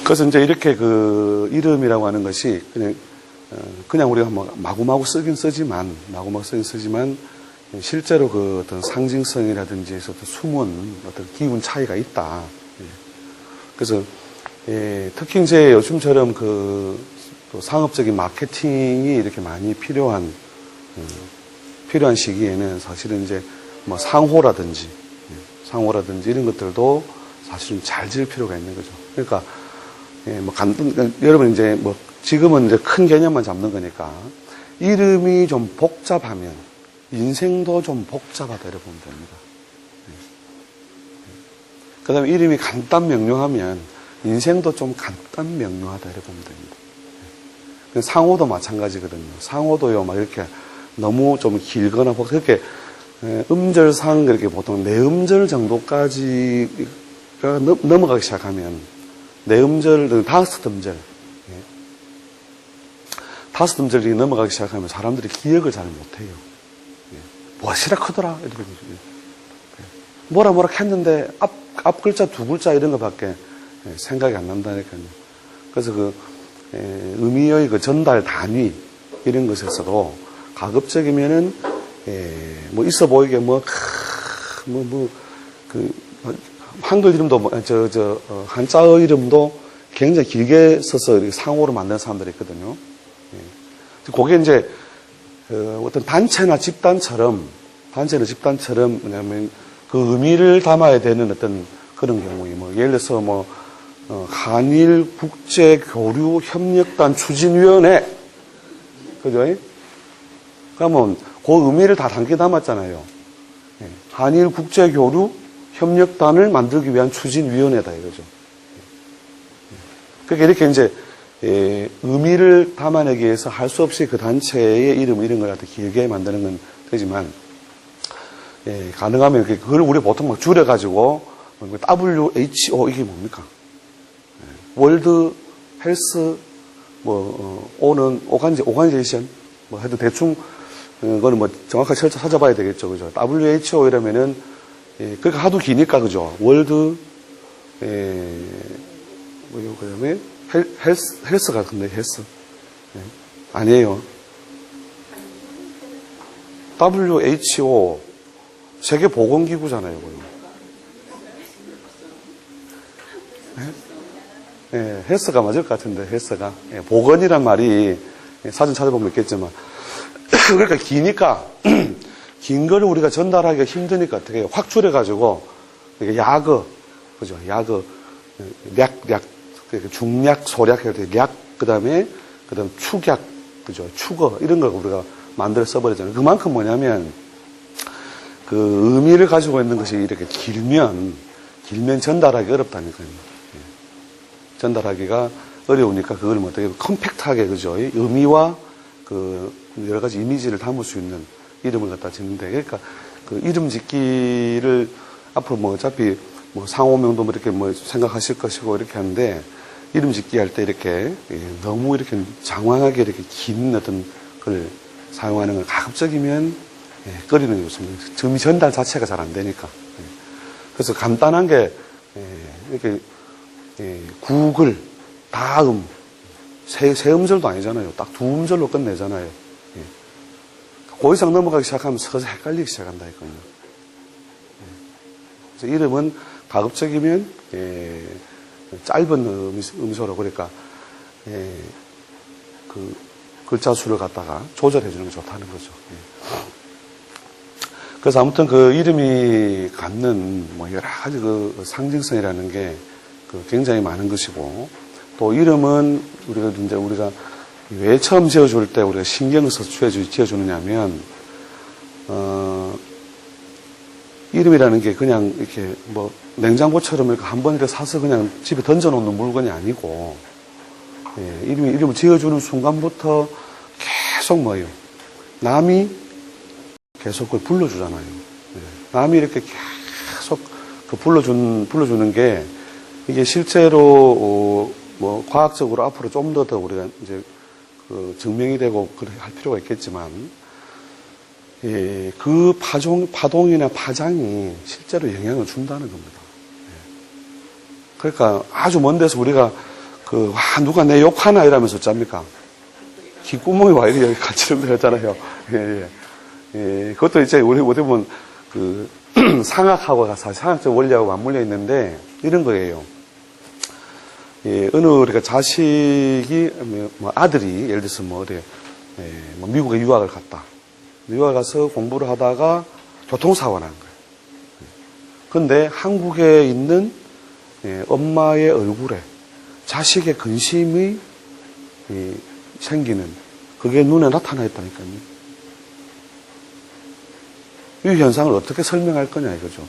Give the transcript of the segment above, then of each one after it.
그래서 이제 이렇게 그 이름이라고 하는 것이 그냥 우리가 마구마구 쓰긴 쓰지만 실제로 그 어떤 상징성이라든지 어떤 숨은 어떤 기운 차이가 있다. 그래서 특히 이제 요즘처럼 그 상업적인 마케팅이 이렇게 많이 필요한 시기에는 사실은 이제 뭐 상호라든지 이런 것들도 사실은 잘 지을 필요가 있는 거죠. 그러니까 여러분 이제 뭐 지금은 이제 큰 개념만 잡는 거니까 이름이 좀 복잡하면 인생도 좀 복잡하다 이렇게 보면 됩니다. 그 다음에 이름이 간단 명료하면 인생도 좀 간단 명료하다 이렇게 보면 됩니다. 상호도 마찬가지거든요. 상호도요, 막 이렇게 너무 좀 길거나 그렇게 음절상 그렇게 보통 네 음절 정도까지가 넘어가기 시작하면 네 음절, 다섯 음절이 넘어가기 시작하면 사람들이 기억을 잘 못해요. 뭐시라 크더라 이렇게 뭐라 했는데 앞 글자 두 글자 이런 거밖에 생각이 안 난다니까요. 그래서 그 의미의 그 전달 단위 이런 것에서도 가급적이면은 뭐 있어 보이게 한글 이름도 한자어 이름도 굉장히 길게 써서 이렇게 상호로 만드는 사람들이 있거든요. 그게 이제 어떤 단체나 집단처럼 뭐냐면 그 의미를 담아야 되는 어떤 그런 경우에 예를 들어서 한일 국제교류 협력단 추진위원회 그죠? 그러면 그 의미를 다 담게 담았잖아요. 한일 국제교류 협력단을 만들기 위한 추진위원회다 이거죠. 그러니까 이렇게 이제 의미를 담아내기 위해서 할 수 없이 그 단체의 이름 이런 걸 길게 만드는 건 되지만 가능하면 그걸 우리 보통 막 줄여가지고 WHO 이게 뭡니까? 월드 헬스 오는 오가니제이션 해도 대충 그거는 정확하게 찾아봐야 되겠죠, 그죠? WHO 이러면은 그러니까 하도 기니까 그죠? 월드 그다음에 헬스 같은데 헬스 아니에요. WHO 세계보건기구잖아요, 헬스가 맞을 것 같은데 헬스가 보건이란 말이 사진 찾아보면 있겠지만 그러니까 기니까 긴 거를 우리가 전달하기가 힘드니까 어떻게 해요? 확 줄여가지고 야거 그죠? 야거 약 중약 소략 약 그다음에 축약 그죠? 축어 이런 걸 우리가 만들어 써버리잖아요. 그만큼 뭐냐면 그 의미를 가지고 있는 것이 이렇게 길면 전달하기 어렵다니까요. 전달하기가 어려우니까 그걸 어떻게 컴팩트하게 그죠? 의미와 그 여러 가지 이미지를 담을 수 있는 이름을 갖다 짓는데 그러니까 그 이름 짓기를 앞으로 어차피 상호명도 이렇게 생각하실 것이고 이렇게 하는데 이름 짓기 할 때 이렇게 너무 이렇게 장황하게 이렇게 긴 어떤 걸 사용하는 걸 가급적이면 꺼리는 게 좋습니다. 의미 전달 자체가 잘 안 되니까. 그래서 간단한 게 이렇게 구글, 다음, 세 음절도 아니잖아요. 딱 두 음절로 끝내잖아요. 그 이상 넘어가기 시작하면 서서 헷갈리기 시작한다 했거든요. 그래서 이름은 가급적이면 짧은 음소로 그러니까 그 글자 수를 갖다가 조절해 주는 게 좋다는 거죠. 그래서 아무튼 그 이름이 갖는 여러 가지 그 상징성이라는 게 굉장히 많은 것이고 또 이름은 우리가 왜 처음 지어줄 때 우리가 신경을 써서 지어주느냐면 이름이라는 게 그냥 이렇게 냉장고처럼 이렇게 한 번 이렇게 사서 그냥 집에 던져놓는 물건이 아니고 이름을 지어주는 순간부터 계속 남이 계속 그걸 불러주잖아요. 남이 이렇게 계속 그 불러주는 게 이게 실제로 과학적으로 앞으로 좀 더 우리가 이제 증명이 되고 그렇게 할 필요가 있겠지만 그 파동이나 파장이 실제로 영향을 준다는 겁니다. 그러니까 아주 먼 데서 우리가 누가 내 욕하나 이러면서 짭니까? 귓구멍이 와, 이렇게 같이 흔들었잖아요. 예, 예. 예, 그것도 이제 우리 어떻게 보면 상학하고 상학적 원리하고 맞물려 있는데 이런 거예요. 예, 어느 우리가 자식이 뭐 아들이 예를 들어서 뭐 어디 뭐 미국에 유학을 갔다. 유학 가서 공부를 하다가 교통사고가 난 거예요. 그런데 한국에 있는 엄마의 얼굴에 자식의 근심이 생기는 그게 눈에 나타나 있다니까요. 이 현상을 어떻게 설명할 거냐 이거죠.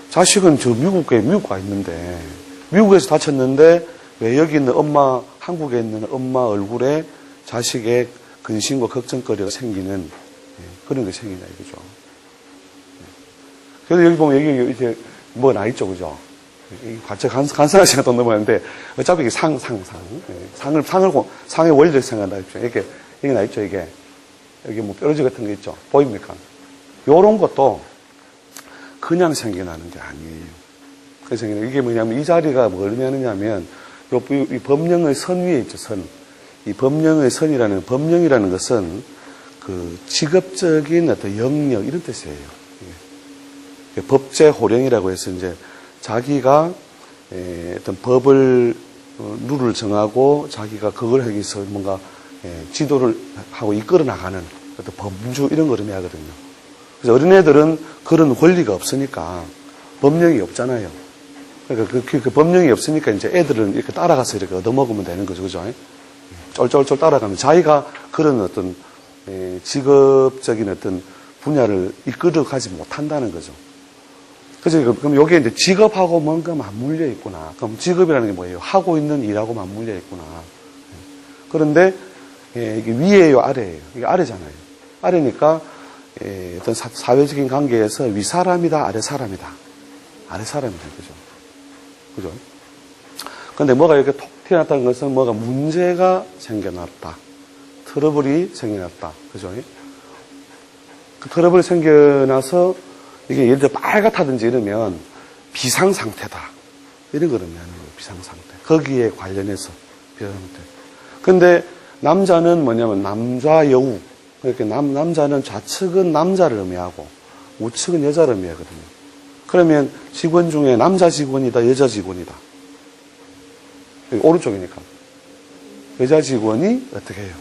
자식은 저 미국 가 있는데 미국에서 다쳤는데 왜 여기 있는 엄마, 한국에 있는 엄마 얼굴에 자식의 근심과 걱정거리가 생기는 그런 게 생기냐 이거죠. 그래서 여기 보면 여기 이렇게 뭐 나 있죠, 그죠? 갑자기 간단한 시간도 넘었는데 어차피 이게 상의 원리를 생각한다 했죠. 이게 나 있죠, 이게 여기 뭐 뾰루지 같은 게 있죠. 보입니까? 요런 것도 그냥 생겨나는 게 아니에요. 그래서 이게 뭐냐면 이 자리가 뭘 의미하느냐면 이 법령의 선 위에 있죠, 선. 이 법령의 선이라는 법령이라는 것은 그 직업적인 어떤 영역 이런 뜻이에요. 법제 호령이라고 해서 이제 자기가 어떤 법을 룰을 정하고 자기가 그걸 하기 위해서 뭔가 지도를 하고 이끌어 나가는 어떤 범주 이런 걸 의미하거든요. 그래서 어린애들은 그런 권리가 없으니까 법령이 없잖아요. 그러니까 그 법령이 없으니까 이제 애들은 이렇게 따라가서 이렇게 얻어먹으면 되는 거죠, 그죠? 쫄쫄쫄 따라가면 자기가 그런 어떤 직업적인 어떤 분야를 이끌어 가지 못한다는 거죠. 그래서 그럼 여기에 이제 직업하고 뭔가 맞물려 있구나. 그럼 직업이라는 게 뭐예요? 하고 있는 일하고 맞물려 있구나. 그런데 이게 위에요, 아래예요. 이게 아래잖아요. 아래니까 어떤 사회적인 관계에서 위 사람이다, 아래 사람이다. 아래 사람이다, 그죠? 그죠? 그런데 뭐가 이렇게 톡 튀어났다는 것은 뭐가 문제가 생겨났다. 트러블이 생겨났다. 그죠? 그 트러블이 생겨나서 이게 예를 들어 빨갛다든지 이러면 비상상태다. 이런 걸 의미하는 거예요. 비상상태. 거기에 관련해서 비상상태. 근데 남자는 뭐냐면 남자 여우. 이렇게 남자는 좌측은 남자를 의미하고 우측은 여자를 의미하거든요. 그러면 직원 중에 남자 직원이다, 여자 직원이다. 오른쪽이니까. 여자 직원이 어떻게 해요?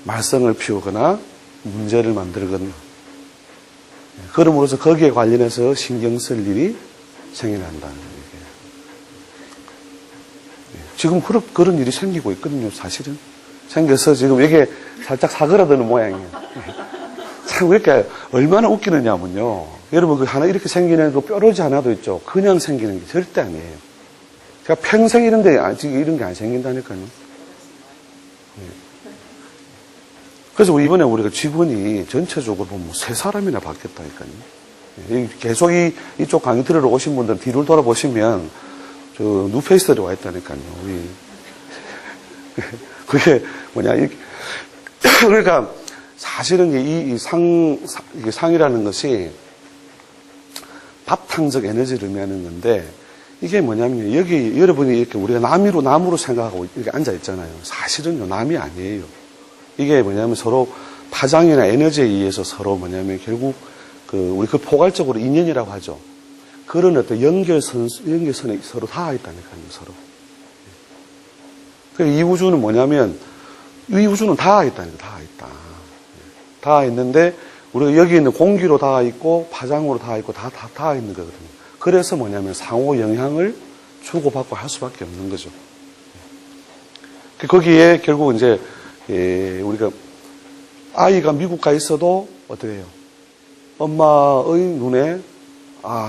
말썽을 피우거나 문제를 만들거나 그럼으로써 거기에 관련해서 신경 쓸 일이 생겨난다는 얘기예요. 지금 그런 일이 생기고 있거든요, 사실은. 생겨서 지금 이게 살짝 사그라드는 모양이에요. 참, 그러니까 얼마나 웃기느냐면요. 여러분, 그 하나 이렇게 생기는 그 뾰루지 하나도 있죠. 그냥 생기는 게 절대 아니에요. 그러니까 평생 이런 게 안 생긴다니까요. 그래서 이번에 우리가 직원이 전체적으로 보면 3사람이나 바뀌었다니까요. 계속 이쪽 강의 들으러 오신 분들 뒤를 돌아보시면 저 뉴페이스들이 와 있다니까요. 그게 뭐냐. 그러니까 사실은 이 상이라는 것이 바탕적 에너지를 의미하는 건데 이게 뭐냐면 여기 여러분이 이렇게 우리가 나무로 생각하고 이렇게 앉아 있잖아요. 사실은요, 남이 아니에요. 이게 뭐냐면 서로 파장이나 에너지에 의해서 서로 뭐냐면 결국 우리 포괄적으로 인연이라고 하죠. 그런 어떤 연결선에 서로 닿아 있다니까요, 서로. 이 우주는 뭐냐면, 이 우주는 닿아 있다니까, 닿아 있다. 닿아 있는데, 우리가 여기 있는 공기로 닿아 있고, 파장으로 닿아 있고, 다 닿아 있는 거거든요. 그래서 뭐냐면 상호 영향을 주고받고 할 수밖에 없는 거죠. 거기에 결국 이제, 우리가 아이가 미국 가 있어도 어떻게 해요? 엄마의 눈에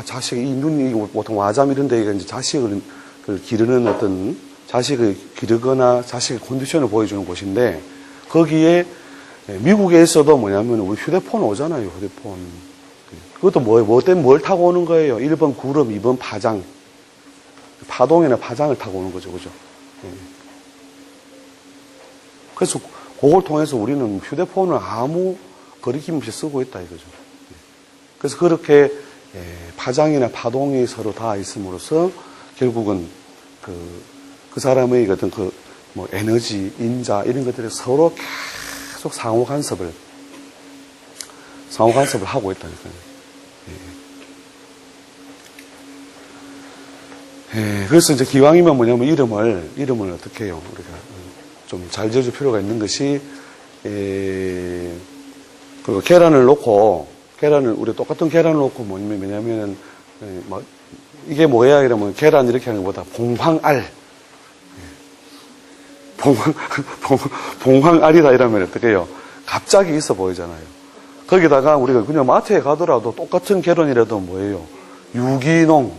자식이 이 눈이 보통 와잠 이런 데가 이제 자식을 기르는 어떤 자식을 기르거나 자식의 컨디션을 보여주는 곳인데 거기에 미국에 있어도 뭐냐면 우리 휴대폰 오잖아요. 휴대폰. 그것도 뭐 때문에 뭘 타고 오는 거예요? 1번 구름, 2번 파장. 파동이나 파장을 타고 오는 거죠. 그죠? 그래서 그걸 통해서 우리는 휴대폰을 아무 거리낌 없이 쓰고 있다 이거죠. 그래서 그렇게 파장이나 파동이 서로 닿아 있음으로써 결국은 그 사람의 어떤 뭐 에너지, 인자 이런 것들이 서로 계속 상호 간섭을 하고 있다니까요. 그래서 이제 기왕이면 뭐냐면 이름을 어떻게 해요? 우리가 좀 잘 지어줄 필요가 있는 것이, 그리고 우리 똑같은 계란을 놓고 뭐냐면은, 이게 뭐야? 이러면 계란 이렇게 하는 것보다 봉황알. 봉황알이다 이러면 어떻게 해요? 갑자기 있어 보이잖아요. 거기다가 우리가 그냥 마트에 가더라도 똑같은 계란이라도 뭐예요? 유기농.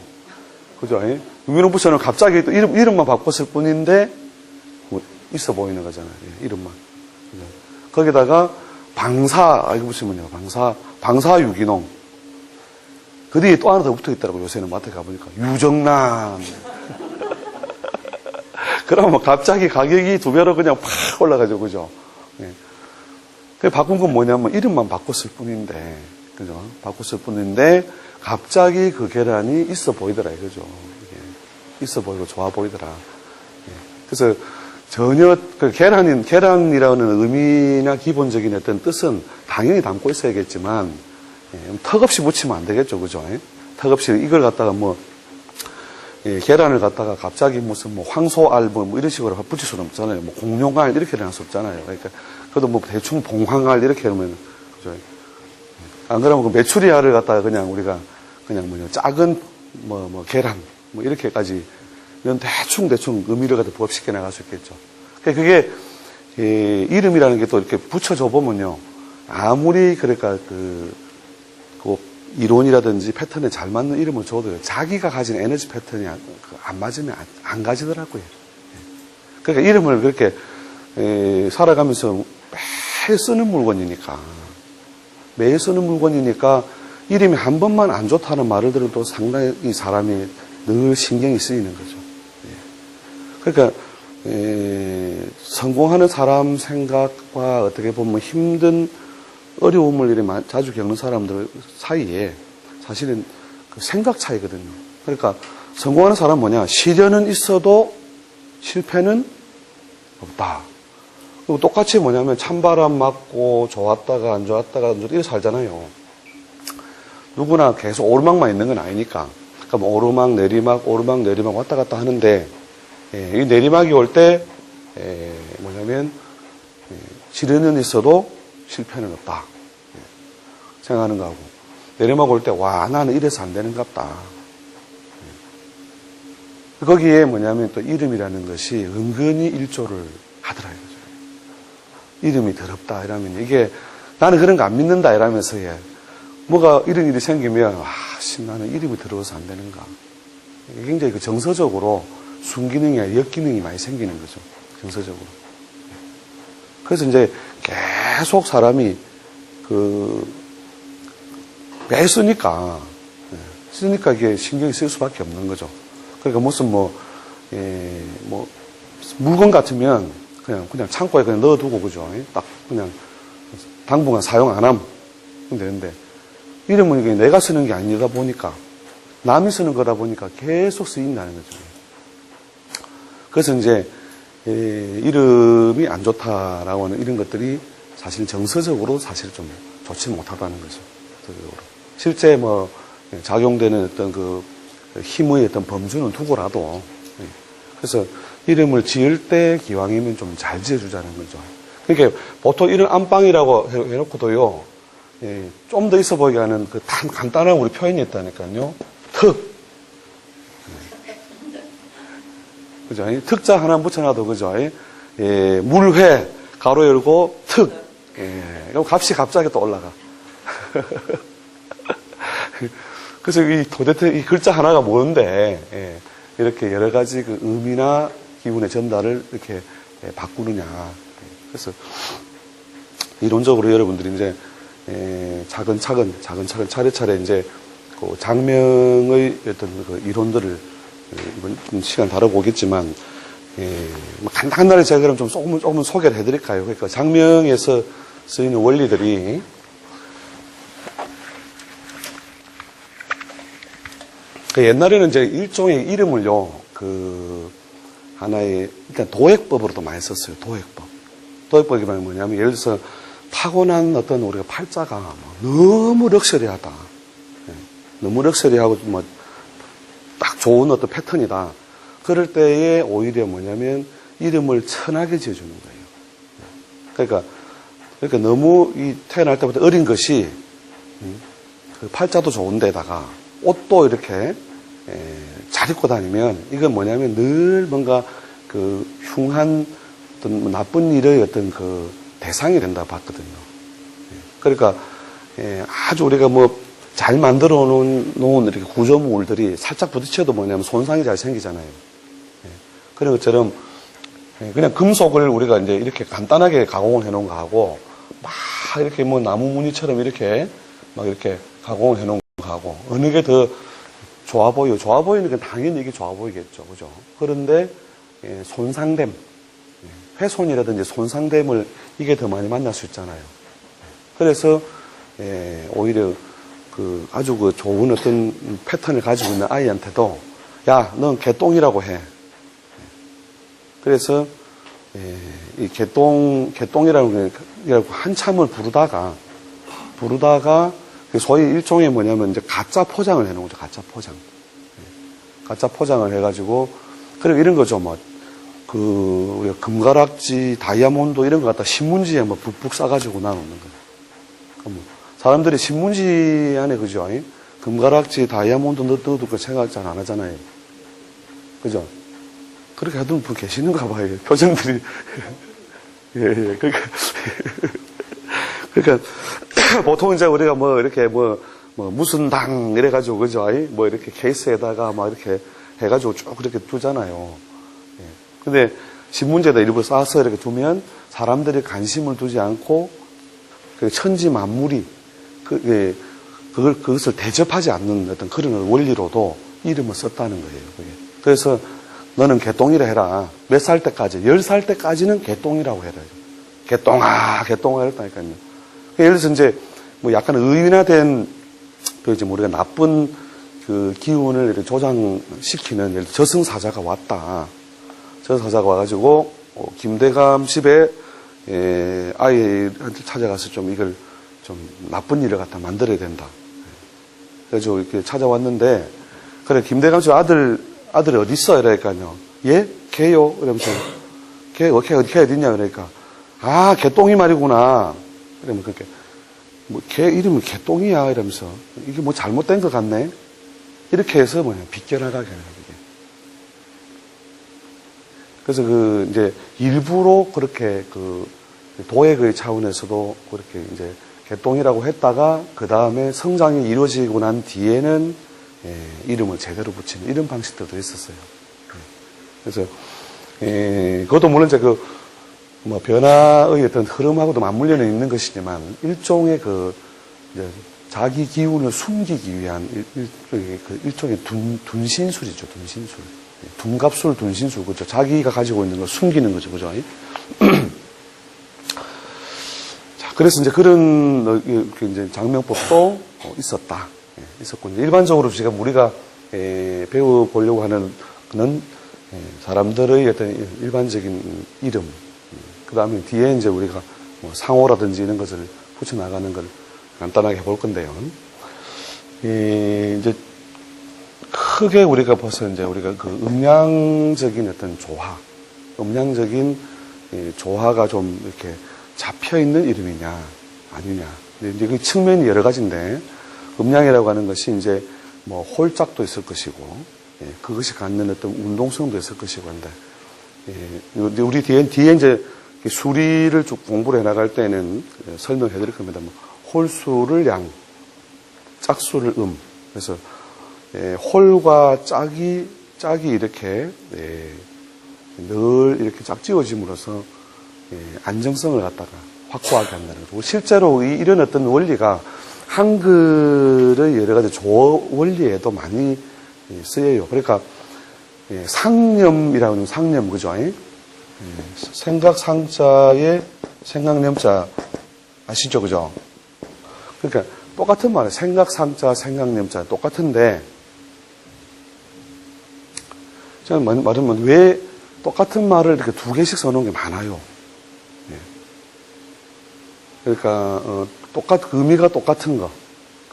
그죠? 유기농 부처는 갑자기 또 이름만 바꿨을 뿐인데, 뭐 있어 보이는 거잖아요. 이름만. 거기다가 이거 보시면요. 방사 유기농. 그 뒤에 또 하나 더 붙어 있더라고요. 요새는 마트에 가보니까. 유정란. 그러면 갑자기 가격이 2배로 그냥 팍 올라가죠. 그죠? 그 바꾼 건 뭐냐면 이름만 바꿨을 뿐인데, 그죠? 바꿨을 뿐인데, 갑자기 그 계란이 있어 보이더라, 그죠? 있어 보이고 좋아 보이더라. 그래서 전혀 그 계란이라는 의미나 기본적인 어떤 뜻은 당연히 담고 있어야겠지만, 턱없이 붙이면 안 되겠죠, 그죠? 턱없이 이걸 갖다가 계란을 갖다가 갑자기 무슨 황소알 뭐 이런 식으로 붙일 수는 없잖아요. 뭐 공룡알 이렇게 할 수 없잖아요. 그러니까 그래도 뭐 대충 봉황알 이렇게 하면 그죠? 안 그러면 그 메추리알을 갖다가 그냥 우리가 그냥 작은 계란 뭐 이렇게까지 이런 대충 의미를 갖다 부합시켜 나갈 수 있겠죠. 그러니까 그게 이름이라는 게 또 이렇게 붙여줘 보면요. 아무리 그러니까 그 이론이라든지 패턴에 잘 맞는 이름을 줘도 자기가 가진 에너지 패턴이 안 맞으면 안 가지더라고요. 그러니까 이름을 그렇게 살아가면서 매일 쓰는 물건이니까 이름이 한 번만 안 좋다는 말을 들어도 상당히 사람이 늘 신경이 쓰이는 거죠. 그러니까 성공하는 사람 생각과 어떻게 보면 힘든 어려움을 이렇게 자주 겪는 사람들 사이에 사실은 그 생각 차이거든요. 그러니까 성공하는 사람은 뭐냐? 시련은 있어도 실패는 없다. 그리고 똑같이 뭐냐면 찬바람 맞고 좋았다가 안 좋았다가 이렇게 살잖아요. 누구나 계속 오르막만 있는 건 아니니까. 그러니까 뭐 오르막 내리막 왔다 갔다 하는데 이 내리막이 올 때 뭐냐면 시련은 있어도 실패는 없다. 생각하는 거하고 내리막 올 때 와 나는 이래서 안 되는갑다. 거기에 뭐냐면 또 이름이라는 것이 은근히 일조를 하더라고요. 이름이 더럽다 이러면 이게 나는 그런 거 안 믿는다 이러면서 뭐가 이런 일이 생기면 나는 이름이 더러워서 안 되는가. 굉장히 그 정서적으로 순기능이나 역기능이 많이 생기는 거죠. 정서적으로. 그래서 이제 계속 사람이 매 쓰니까 이게 신경이 쓸 수밖에 없는 거죠. 그러니까 무슨 물건 같으면 그냥 창고에 그냥 넣어두고 그죠. 딱 그냥 당분간 사용 안 하면 되는데 이름은 이게 내가 쓰는 게 아니다 보니까 남이 쓰는 거다 보니까 계속 쓰인다는 거죠. 그래서 이제 이름이 안 좋다라고 하는 이런 것들이 사실 정서적으로 사실 좀 좋지 못하다는 거죠. 실제 작용되는 어떤 그 힘의 어떤 범주는 두고라도 그래서 이름을 지을 때 기왕이면 좀 잘 지어주자는 거죠. 그러니까 보통 이런 안방이라고 해놓고도요, 좀 더 있어 보이게 하는 그 간단한 우리 표현이 있다니까요. 그죠? 특자 하나 붙여놔도 그죠? 물회 가로 열고 그럼 값이 갑자기 또 올라가. 그래서 도대체 이 글자 하나가 뭔데 이렇게 여러 가지 그 의미나 기분의 전달을 이렇게 바꾸느냐. 그래서 이론적으로 여러분들이 이제 차근차근 차례차례 이제 그 장명의 어떤 그 이론들을 이번 시간 다뤄보겠지만 간단하게 제가 그럼 좀 조금 소개를 해드릴까요? 그러니까 장명에서 쓰이는 원리들이 옛날에는 이제 일종의 이름을요, 하나의, 일단 도액법으로도 많이 썼어요. 도액법. 도액법이 뭐냐면, 예를 들어서 타고난 어떤 우리가 팔자가 너무 럭셔리하다. 너무 럭셔리하고 뭐 딱 좋은 어떤 패턴이다. 그럴 때에 오히려 뭐냐면 이름을 천하게 지어주는 거예요. 그러니까 너무 이 태어날 때부터 어린 것이 그 팔자도 좋은데다가 옷도 이렇게 잘 입고 다니면 이건 뭐냐면 늘 뭔가 그 흉한 어떤 나쁜 일의 어떤 그 대상이 된다고 봤거든요. 그러니까 아주 우리가 뭐 잘 만들어 놓은 이렇게 구조물들이 살짝 부딪혀도 뭐냐면 손상이 잘 생기잖아요. 그런 것처럼 그냥 금속을 우리가 이제 이렇게 간단하게 가공을 해 놓은 거하고 막 이렇게 뭐 나무 무늬처럼 이렇게 막 이렇게 가공을 해 놓은 거하고 어느 게 더 좋아 보여? 좋아 보이는 건 당연히 이게 좋아 보이겠죠. 그죠? 그런데 손상됨, 훼손이라든지 손상됨을 이게 더 많이 만날 수 있잖아요. 그래서 오히려 그 아주 그 좋은 어떤 패턴을 가지고 있는 아이한테도 야, 넌 개똥이라고 해. 그래서 이 개똥이라고 한참을 부르다가 소위 일종의 뭐냐면 이제 가짜 포장을 해놓은 거죠. 가짜 포장. 가짜 포장을 해가지고 그리고 이런 거죠. 뭐 우리가 금가락지, 다이아몬드 이런 거 갖다 신문지에 뭐 북북 싸가지고 나누는 거예요. 사람들이 신문지 안에 그죠? 금가락지, 다이아몬드 넣어도 그 생각 잘 안 하잖아요. 그죠? 그렇게 하던 분 계시는가 봐요. 표정들이. 예. 그러니까 보통 이제 우리가 뭐 이렇게 뭐 무슨 당 이래가지고 그죠? 뭐 이렇게 케이스에다가 막 이렇게 해가지고 쭉 그렇게 두잖아요. 예. 근데 신문지에다 일부 싸서 이렇게 두면 사람들이 관심을 두지 않고 그 천지 만물이 그것을 대접하지 않는 어떤 그런 원리로도 이름을 썼다는 거예요. 그게. 그래서 너는 개똥이라 해라. 몇 살 때까지? 10살 때까지는 개똥이라고 해라. 개똥아 했다니까요. 예를 들어서 이제 뭐 약간 의인화된 그 이제 우리가 나쁜 그 기운을 이렇게 조장시키는 예를 들어 저승사자가 왔다. 저승사자가 와가지고 김대감 집에 아이한테 찾아가서 좀 이걸 좀 나쁜 일을 갖다 만들어야 된다. 그래서 이렇게 찾아왔는데 그래 김대감 집 아들이 어디 있어? 이러니까요. 예? 걔요? 이러면서 걔 어디 있냐? 그러니까 아 개똥이 말이구나. 그러면 그렇게 뭐 걔 이름은 개똥이야 이러면서 이게 뭐 잘못된 것 같네. 이렇게 해서 비껴나가게 하는 거예요. 그래서 이제 일부러 그렇게 도액의 차원에서도 그렇게 이제 개똥이라고 했다가 그 다음에 성장이 이루어지고 난 뒤에는 이름을 제대로 붙이는 이런 방식들도 있었어요. 그래서 그것도 물론 이제 변화의 어떤 흐름하고도 맞물려 있는 것이지만 일종의 이제 자기 기운을 숨기기 위한 일종의 둔신술이죠. 둔신술. 둔갑술, 둔신술, 그죠? 자기가 가지고 있는 걸 숨기는 거죠. 그죠? 자, 그래서 이제 그런, 이제 장명법도 있었다. 있었군요. 일반적으로 지금 우리가 배워보려고 하는 사람들의 어떤 일반적인 이름, 그 다음에 뒤에 이제 우리가 뭐 상호라든지 이런 것을 붙여나가는 걸 간단하게 해볼 건데요. 이제 크게 우리가 벌써 이제 우리가 음양적인 어떤 조화, 음양적인 조화가 좀 이렇게 잡혀 있는 이름이냐, 아니냐. 이제 그 측면이 여러 가지인데, 음양이라고 하는 것이 이제 뭐 홀짝도 있을 것이고, 그것이 갖는 어떤 운동성도 있을 것이고 한데, 우리 뒤에 이제 수리를 쭉 공부를 해 나갈 때는 설명해 드릴 겁니다. 뭐 홀수를 양, 짝수를 그래서 홀과 짝이 이렇게 늘 이렇게 짝지어짐으로써 안정성을 갖다가 확보하게 한다는 거고, 실제로 이런 어떤 원리가 한글의 여러 가지 조어 원리에도 많이 쓰여요. 그러니까 상념이라고 하는 상념, 그죠? 생각상자에 생각념자 아시죠? 그죠? 그러니까 똑같은 말이에요. 생각상자, 생각념자 똑같은데, 제가 말하면 왜 똑같은 말을 이렇게 두 개씩 써놓은 게 많아요. 예. 그러니까, 의미가 똑같은 거.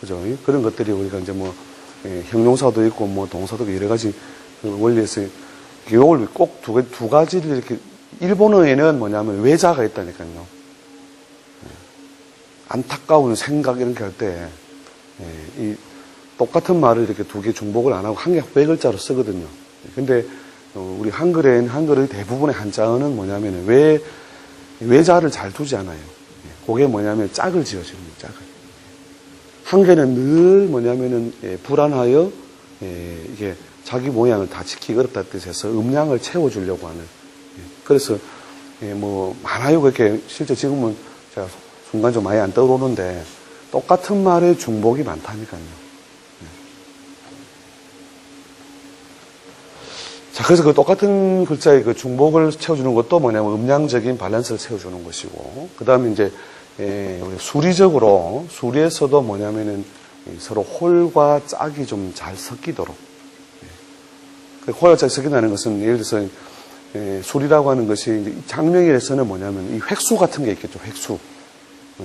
그죠? 그런 것들이 우리가 이제 뭐, 형용사도 있고, 뭐, 동사도 있고, 여러 가지 원리에서, 이걸 꼭 두 가지를 이렇게, 일본어에는 뭐냐면 외자가 있다니까요. 안타까운 생각 이렇게 할 때, 이 똑같은 말을 이렇게 두 개 중복을 안 하고 한 개 네 글자로 쓰거든요. 근데 우리 한글의 대부분의 한자어는 뭐냐면 외자를 잘 두지 않아요. 그게 뭐냐면 짝을 지어주는 거예요. 짝을. 한 개는 늘 뭐냐면은 불안하여 이게 자기 모양을 다 지키기 어렵다 뜻에서 음량을 채워주려고 하는. 그래서 뭐 많아요. 그렇게 실제 지금은 제가 순간 좀 많이 안 떠오르는데 똑같은 말에 중복이 많다니까요. 자, 그래서 그 똑같은 글자의 그 중복을 채워주는 것도 뭐냐면 음량적인 밸런스를 채워주는 것이고, 그 다음에 이제, 우리 수리에서도 뭐냐면은 서로 홀과 짝이 좀 잘 섞이도록. 홀과 짝이 섞인다는 것은 예를 들어서, 수리라고 하는 것이 장명일에서는 뭐냐면 이 획수 같은 게 있겠죠, 획수.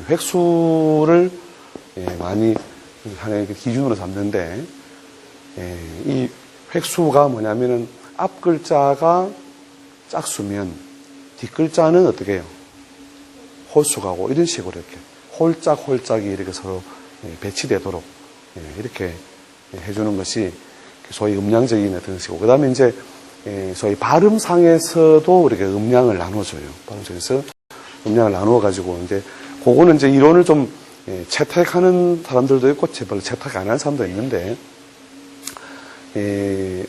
획수를 많이 하나의 기준으로 삼는데, 이 획수가 뭐냐면은 앞 글자가 짝수면 뒷 글자는 어떻게 해요? 홀수가고 이런 식으로 이렇게 홀짝이 이렇게 서로 배치되도록 이렇게 해주는 것이 소위 음량적인 어떤 것이고, 그 다음에 이제 소위 발음상에서도 이렇게 음량을 나눠줘요. 발음상에서 음량을 나누어가지고 이제 그거는 이제 이론을 좀 채택하는 사람들도 있고 별로 채택 안 하는 사람도 있는데,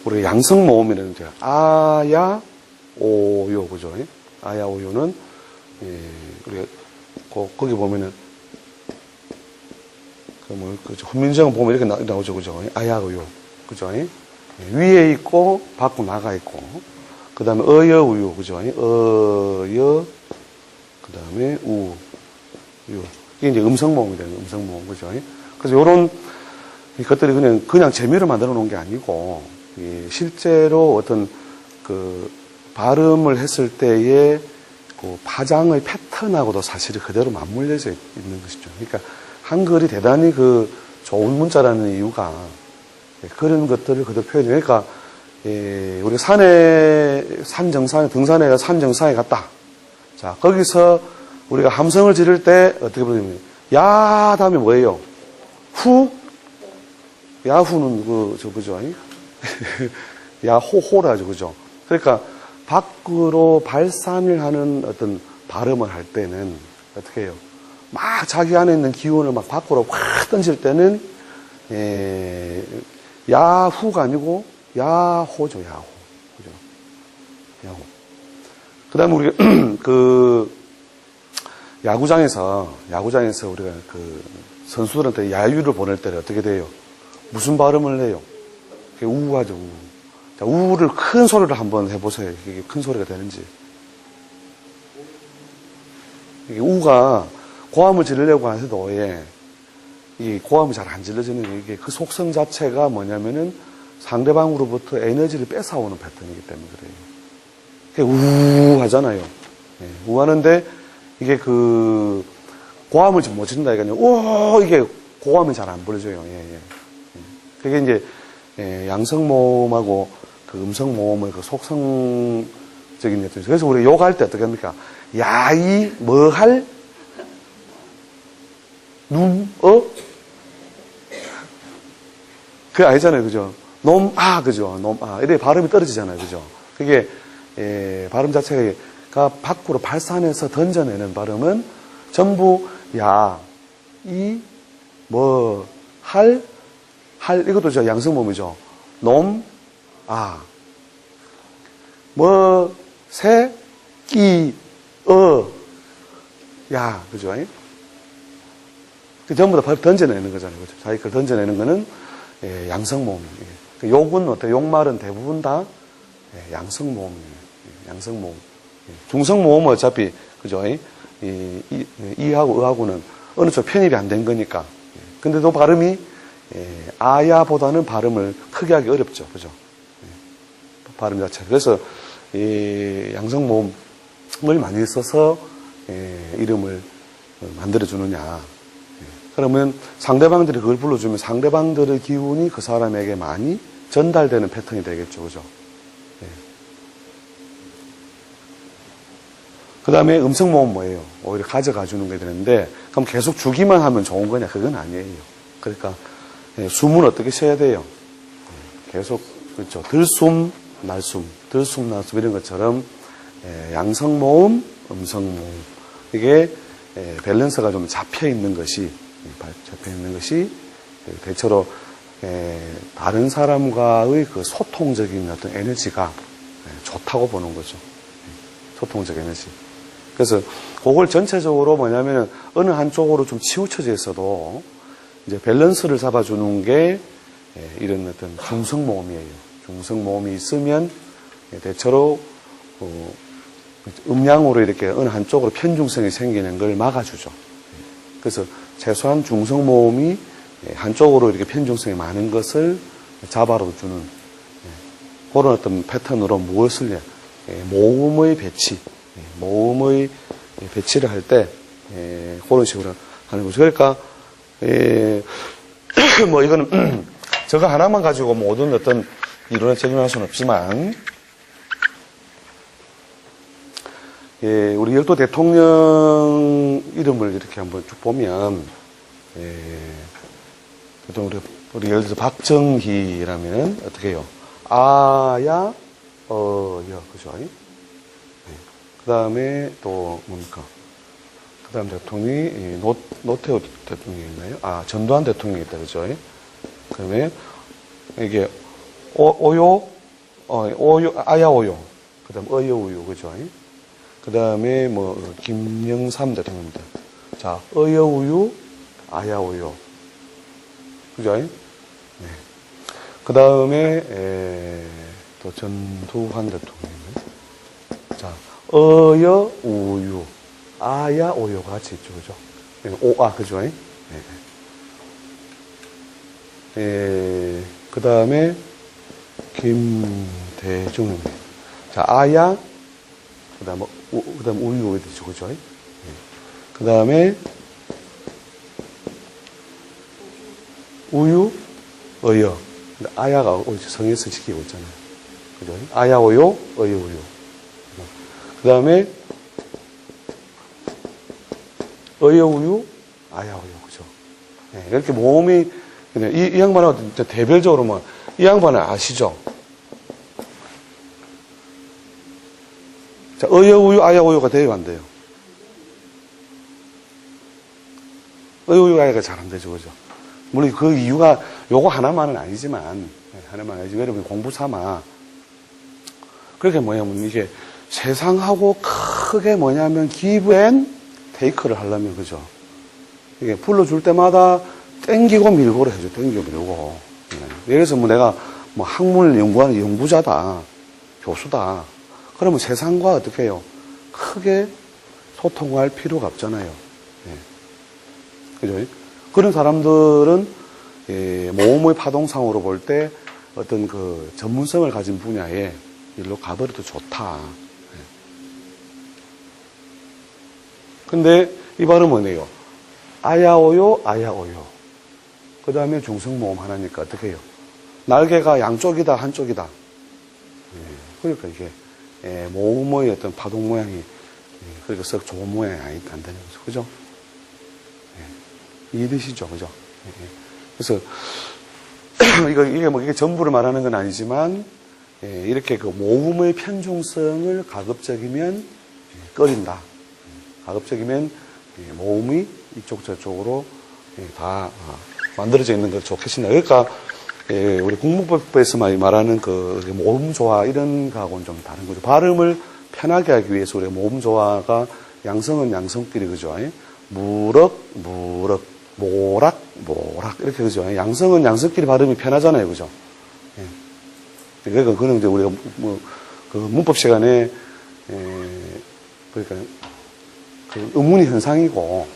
우리가 양성 모음이라는 게 아야 오요, 그죠? 아야 오요는 우리가 거기 보면은 훈민정 보면 이렇게 나오죠, 그죠? 아야 오요, 그죠? 위에 있고 밖으로 나가 있고, 그 다음에 어여 우요, 그죠? 어여, 그 다음에 우, 유. 이게 이제 음성 모음이 되는 음성 모음, 그죠? 그래서 요런 이것들이 그냥 재미로 만들어 놓은 게 아니고, 실제로 어떤 그 발음을 했을 때의 그 파장의 패턴하고도 사실은 그대로 맞물려져 있는 것이죠. 그러니까 한글이 대단히 그 좋은 문자라는 이유가 그런 것들을 그대로 표현해요. 그러니까 우리가 산 정상에 갔다. 자, 거기서 우리가 함성을 지를 때 어떻게 부르냐면 야 다음에 뭐예요? 후? 야후는 그죠? 야호호라죠, 그죠? 그러니까 밖으로 발산을 하는 어떤 발음을 할 때는 어떻게 해요? 막 자기 안에 있는 기운을 막 밖으로 확 던질 때는 야후가 아니고 야호죠, 야호, 그죠? 야호. 그다음에 우리가 그 야구장에서 우리가 그 선수들한테 야유를 보낼 때는 어떻게 돼요? 무슨 발음을 해요? 우하죠, 우. 자, 우를 큰 소리로 한번 해보세요. 이게 큰 소리가 되는지. 이게 우가 고함을 지르려고 해도 이 고함이 잘 안 질러지는 이게 그 속성 자체가 뭐냐면은 상대방으로부터 에너지를 뺏어오는 패턴이기 때문에 그래요. 우 하잖아요. 우 하는데 이게 그 고함을 못 지른다 이거요. 오 이게 고함이 잘 안 벌어져요. 그게 이제 양성 모음하고 그 음성 모음의 그 속성적인 것들. 그래서 우리 욕할 때 어떻게 합니까? 야이 뭐할 그게 아니잖아요, 그죠? 그죠? 이래 발음이 떨어지잖아요, 그죠? 그게 발음 자체가 밖으로 발산해서 던져내는 발음은 전부 이것도 저 양성 모음이죠. 그죠? 전부 다 던져내는 거잖아요. 그죠? 자기 걸 던져내는 거는 양성 모음이에요. 욕은 어때요? 욕말은 대부분 다 양성 모음이에요. 양성 모음. 중성 모음은 어차피, 그죠? 이하고 의하고는 어느 쪽 편입이 안 된 거니까. 근데도 발음이 아야보다는 발음을 크게 하기 어렵죠. 그죠? 발음 자체. 그래서 양성 모음을 많이 써서 이름을 만들어 주느냐. 그러면 상대방들이 그걸 불러주면 상대방들의 기운이 그 사람에게 많이 전달되는 패턴이 되겠죠. 그죠? 그 다음에 음성모음 뭐예요? 오히려 가져가 주는 게 되는데, 그럼 계속 주기만 하면 좋은 거냐? 그건 아니에요. 그러니까, 숨은 어떻게 쉬어야 돼요? 계속, 그렇죠. 들숨, 날숨, 들숨, 날숨 이런 것처럼, 양성모음, 음성모음. 이게, 밸런스가 좀 잡혀 있는 것이, 대체로, 다른 사람과의 그 소통적인 어떤 에너지가 좋다고 보는 거죠. 소통적 에너지. 그래서 그걸 전체적으로 뭐냐면 어느 한쪽으로 좀 치우쳐져 있어도 이제 밸런스를 잡아주는 게 이런 어떤 중성모음이에요. 중성모음이 있으면 대체로 음양으로 이렇게 어느 한쪽으로 편중성이 생기는 걸 막아주죠. 그래서 최소한 중성모음이 한쪽으로 이렇게 편중성이 많은 것을 잡아주는 그런 어떤 패턴으로 무엇을 해? 모음의 배치, 모음의 배치를 할 때 그런 식으로 하는 거죠. 그러니까 뭐 이거는 저거 하나만 가지고 모든 어떤 이론을 적용할 수는 없지만 우리 열도 대통령 이름을 이렇게 한번 쭉 보면 우리 예를 들어서 박정희라면 어떻게 해요? 아야 야, 그죠? 그 다음에 또 뭡니까? 그 다음 대통령이 노태우 대통령이 있나요? 아, 전두환 대통령이 있다, 그죠? 그 다음에 이게 오요, 아야오요. 그 다음 어여우요, 그죠? 그 다음에 뭐 김영삼 대통령입니다. 자, 어여우유, 아야오요. 그죠? 네. 그 다음에 또 전두환 대통령이네. 자, 어여, 우유, 아야, 오요가 같이 있죠. 그죠? 그죠? 그 다음에, 김대중. 자, 아야, 그 다음 우유 어디죠? 그죠? 그 다음에, 우유, 어여. 아야가 성에서 지키고 있잖아요. 그죠? 아야오요, 어여우요. 그 다음에, 어여우유, 아야오요. 그죠? 네, 이렇게 모음이, 이 양반하고 진짜 대별적으로 뭐, 이 양반은 아시죠? 자, 어여우유, 아야오요가 돼요, 안 돼요? 어여우유, 아야가 잘 안 되죠, 그죠? 물론 그 이유가 요거 하나만은 아니지만, 여러분 공부 삼아. 그렇게 뭐냐면 이게 세상하고 크게 뭐냐면 give and take를 하려면 그죠? 이게 불러줄 때마다 땡기고 밀고를 해줘. 땡기고 밀고. 예를 들어서 뭐 내가 뭐 학문을 연구하는 연구자다. 교수다. 그러면 세상과 어떻게 해요? 크게 소통할 필요가 없잖아요. 그죠? 그런 사람들은 모음의 파동상으로 볼 때 어떤 그 전문성을 가진 분야에 일로 가버려도 좋다. 근데 이 발음은 뭐네요? 아야오요, 아야오요. 그 다음에 중성모음 하나니까 어떻게 해요? 날개가 양쪽이다, 한쪽이다. 그러니까 이게 모음의 어떤 파동 모양이 그러니까 썩 좋은 모양이 안 되는 거죠. 그죠? 이해되시죠? 그죠? 그래서 이게 전부를 말하는 건 아니지만 이렇게 그 모음의 편중성을 가급적이면 꺼린다. 가급적이면 모음이 이쪽 저쪽으로 다 만들어져 있는 걸 좋겠습니다. 그러니까 우리 국문법에서 말하는 그 모음 조화 이런 거하고는 좀 다른 거죠. 발음을 편하게 하기 위해서 우리가 모음 조화가 양성은 양성끼리 그죠? 무럭 무럭 모락 모락 이렇게 그죠? 양성은 양성끼리 발음이 편하잖아요, 그죠? 그러니까 그는 이제 우리가 그 문법 시간에 그러니까 그 의문의 현상이고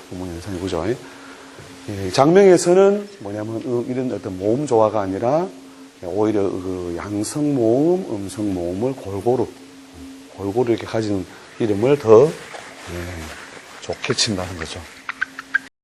그죠? 장명에서는 뭐냐면 이런 어떤 모음 조화가 아니라 오히려 그 양성 모음, 음성 모음을 골고루 골고루 이렇게 가진 이름을 더 좋게 친다는 거죠.